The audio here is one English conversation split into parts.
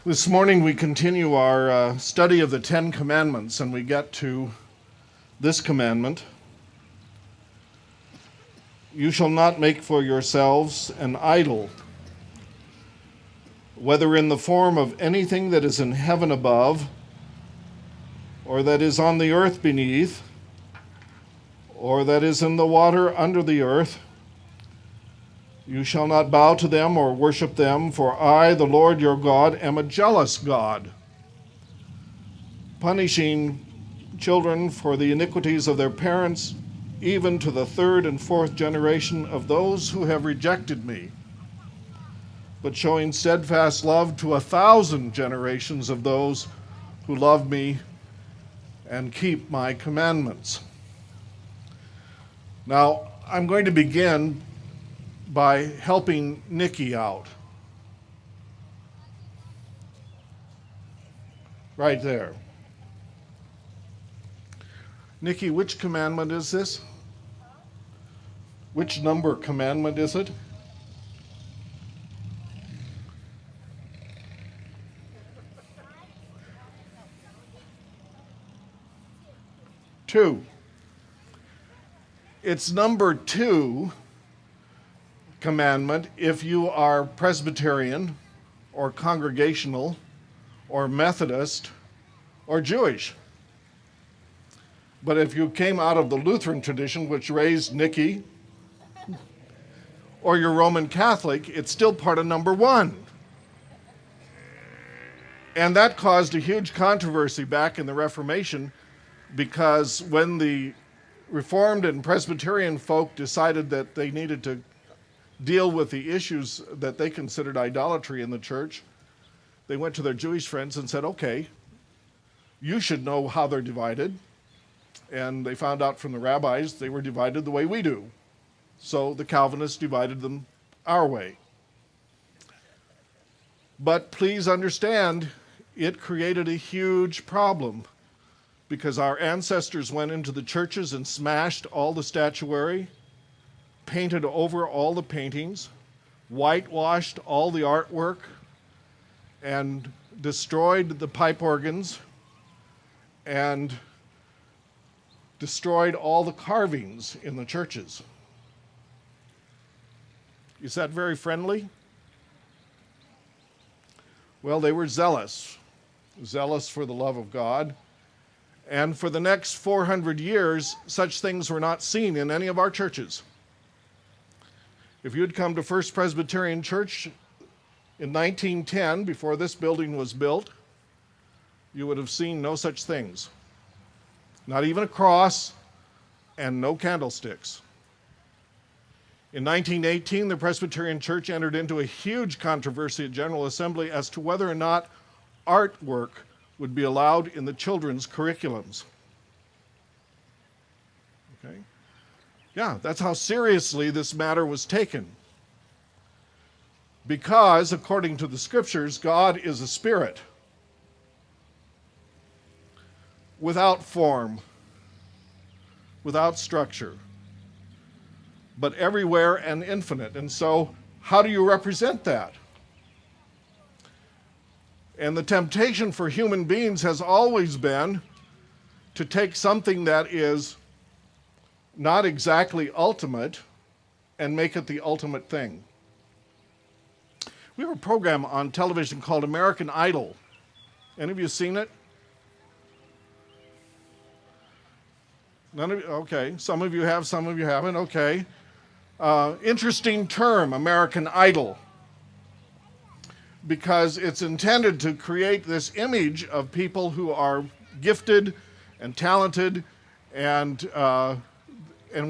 This morning we continue our study of the Ten Commandments, and we get to this commandment. You shall not make for yourselves an idol, whether in the form of anything that is in heaven above, or that is on the earth beneath, or that is in the water under the earth. You shall not bow to them or worship them, for I, the Lord your God, am a jealous God, punishing children for the iniquities of their parents, even to the third and fourth generation of those who have rejected me, but showing steadfast love to 1,000 generations of those who love me and keep my commandments. Now, I'm going to begin by helping Nikki out. Right there. Nikki, which commandment is this? Which number commandment is it? Two. It's number 2 commandment if you are Presbyterian or Congregational or Methodist or Jewish. But if you came out of the Lutheran tradition, which raised Nikki, or you're Roman Catholic, it's still part of number 1. And that caused a huge controversy back in the Reformation, because when the Reformed and Presbyterian folk decided that they needed to deal with the issues that they considered idolatry in the church, they went to their Jewish friends and said, okay, you should know how they're divided. And they found out from the rabbis they were divided the way we do. So the Calvinists divided them our way. But please understand, it created a huge problem, because our ancestors went into the churches and smashed all the statuary, painted over all the paintings, whitewashed all the artwork, and destroyed the pipe organs, and destroyed all the carvings in the churches. Is that very friendly? Well, they were zealous for the love of God. And for the next 400 years, such things were not seen in any of our churches. If you'd come to First Presbyterian Church in 1910, before this building was built, you would have seen no such things. Not even a cross and no candlesticks. In 1918, the Presbyterian Church entered into a huge controversy at General Assembly as to whether or not artwork would be allowed in the children's curriculums. Okay? Yeah, that's how seriously this matter was taken. Because, according to the scriptures, God is a spirit, without form, without structure, but everywhere and infinite. And so, how do you represent that? And the temptation for human beings has always been to take something that is not exactly ultimate and make it the ultimate thing. We have a program on television called American Idol. Any of you seen it? None of you? Okay. Some of you have, some of you haven't. Okay. Interesting term, American Idol, because it's intended to create this image of people who are gifted and talented, and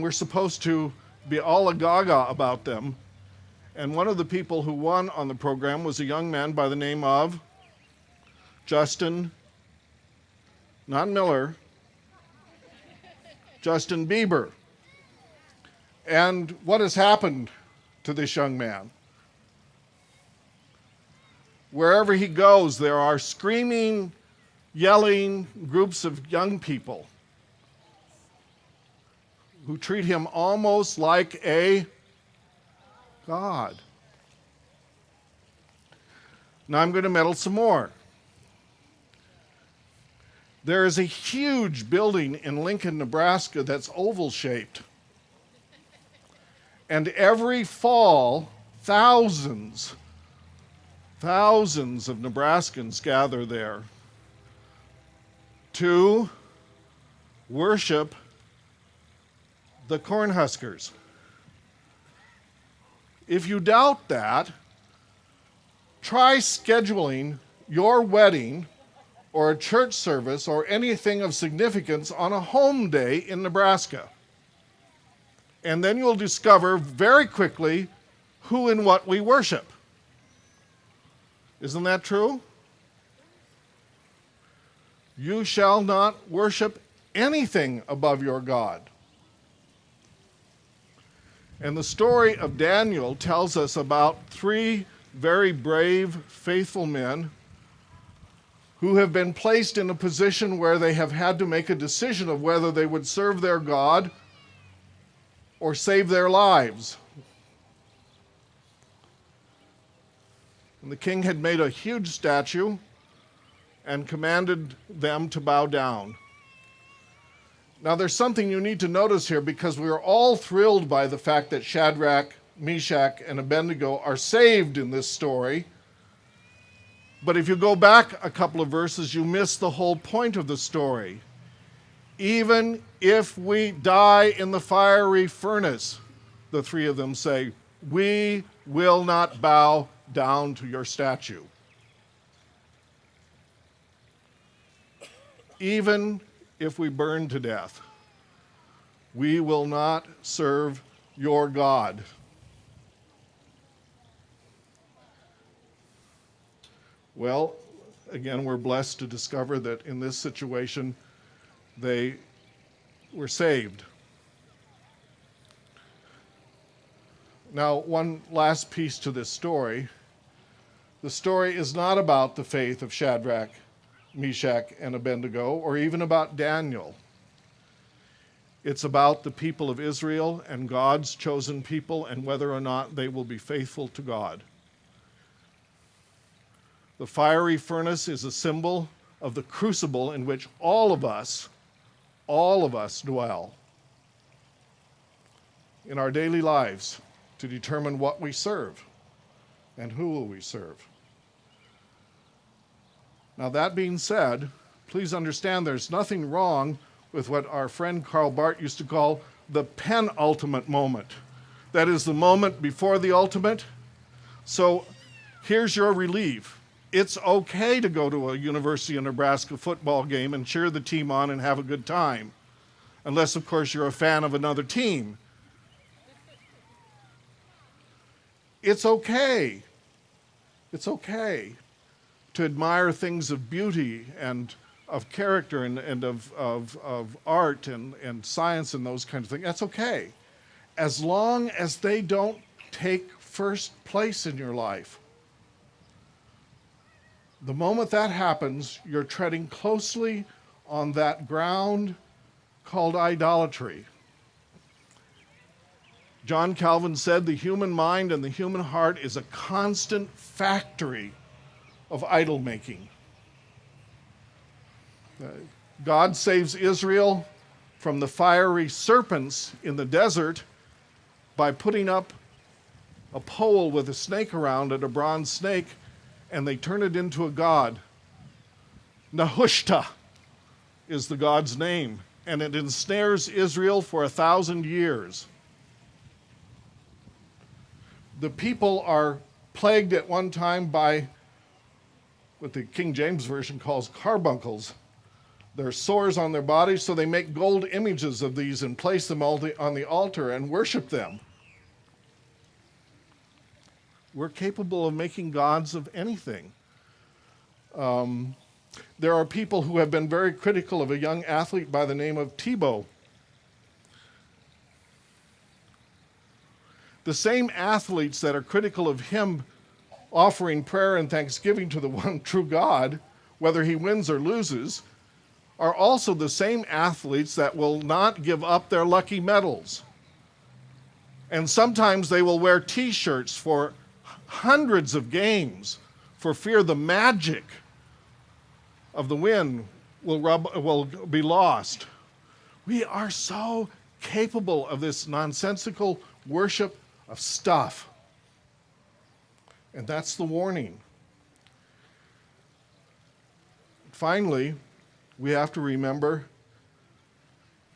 we're supposed to be all agaga about them. And one of the people who won on the program was a young man by the name of Justin, not Miller, Justin Bieber. And what has happened to this young man? Wherever he goes, there are screaming, yelling groups of young people who treat him almost like a God. Now I'm going to meddle some more. There is a huge building in Lincoln, Nebraska that's oval-shaped. And every fall, thousands of Nebraskans gather there to worship the Cornhuskers. If you doubt that, try scheduling your wedding or a church service or anything of significance on a home day in Nebraska. And then you'll discover very quickly who and what we worship. Isn't that true? You shall not worship anything above your God. And the story of Daniel tells us about 3 very brave, faithful men who have been placed in a position where they have had to make a decision of whether they would serve their God or save their lives. And the king had made a huge statue and commanded them to bow down. Now there's something you need to notice here, because we are all thrilled by the fact that Shadrach, Meshach, and Abednego are saved in this story. But if you go back a couple of verses, you miss the whole point of the story. Even if we die in the fiery furnace, the 3 of them say, we will not bow down to your statue. Even if we burn to death, we will not serve your God. Well, again, we're blessed to discover that in this situation, they were saved. Now, one last piece to this story. The story is not about the faith of Shadrach, Meshach, and Abednego, or even about Daniel. It's about the people of Israel and God's chosen people and whether or not they will be faithful to God. The fiery furnace is a symbol of the crucible in which all of us dwell in our daily lives to determine what we serve and who will we serve. Now, that being said, please understand there's nothing wrong with what our friend Karl Barth used to call the penultimate moment. That is the moment before the ultimate. So here's your relief. It's okay to go to a University of Nebraska football game and cheer the team on and have a good time. Unless, of course, you're a fan of another team. It's okay. It's okay to admire things of beauty and of character and of art and science and those kinds of things. That's okay, as long as they don't take first place in your life. The moment that happens, you're treading closely on that ground called idolatry. John Calvin said the human mind and the human heart is a constant factory of idol making. God saves Israel from the fiery serpents in the desert by putting up a pole with a snake around it, a bronze snake, and they turn it into a god. Nehushta is the god's name, and it ensnares Israel for 1,000 years. The people are plagued at one time by what the King James Version calls carbuncles. They're sores on their bodies, so they make gold images of these and place them on the altar and worship them. We're capable of making gods of anything. There are people who have been very critical of a young athlete by the name of Tebow. The same athletes that are critical of him offering prayer and thanksgiving to the one true God, whether he wins or loses, are also the same athletes that will not give up their lucky medals. And sometimes they will wear T-shirts for hundreds of games for fear the magic of the wind will be lost. We are so capable of this nonsensical worship of stuff. And that's the warning. Finally, we have to remember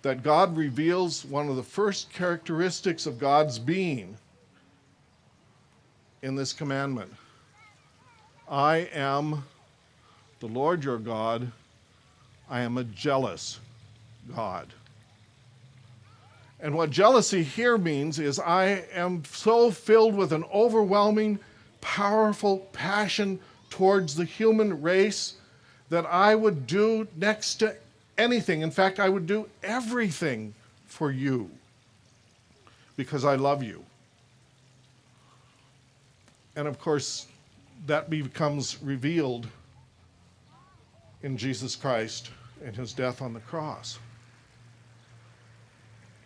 that God reveals one of the first characteristics of God's being in this commandment. I am the Lord your God. I am a jealous God. And what jealousy here means is I am so filled with an overwhelming, powerful passion towards the human race that I would do next to anything. In fact, I would do everything for you because I love you. And of course, that becomes revealed in Jesus Christ and his death on the cross.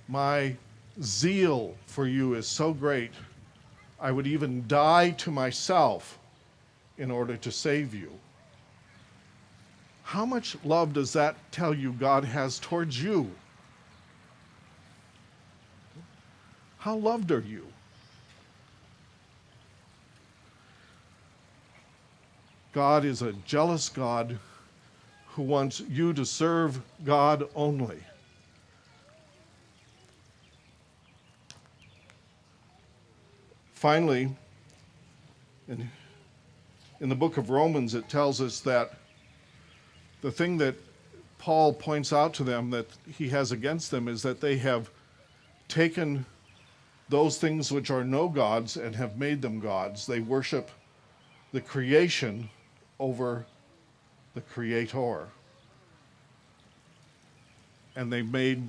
My zeal for you is so great, I would even die to myself in order to save you. How much love does that tell you God has towards you? How loved are you? God is a jealous God who wants you to serve God only. Finally, in the book of Romans, it tells us that the thing that Paul points out to them that he has against them is that they have taken those things which are no gods and have made them gods. They worship the creation over the Creator. And they made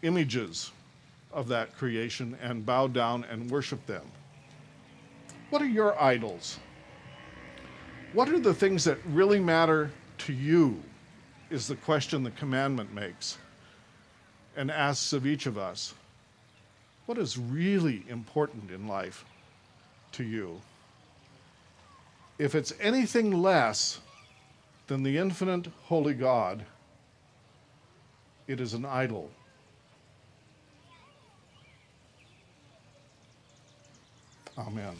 images of that creation and bow down and worship them. What are your idols? What are the things that really matter to you is the question the commandment makes and asks of each of us. What is really important in life to you? If it's anything less than the infinite holy God, it is an idol. Amen.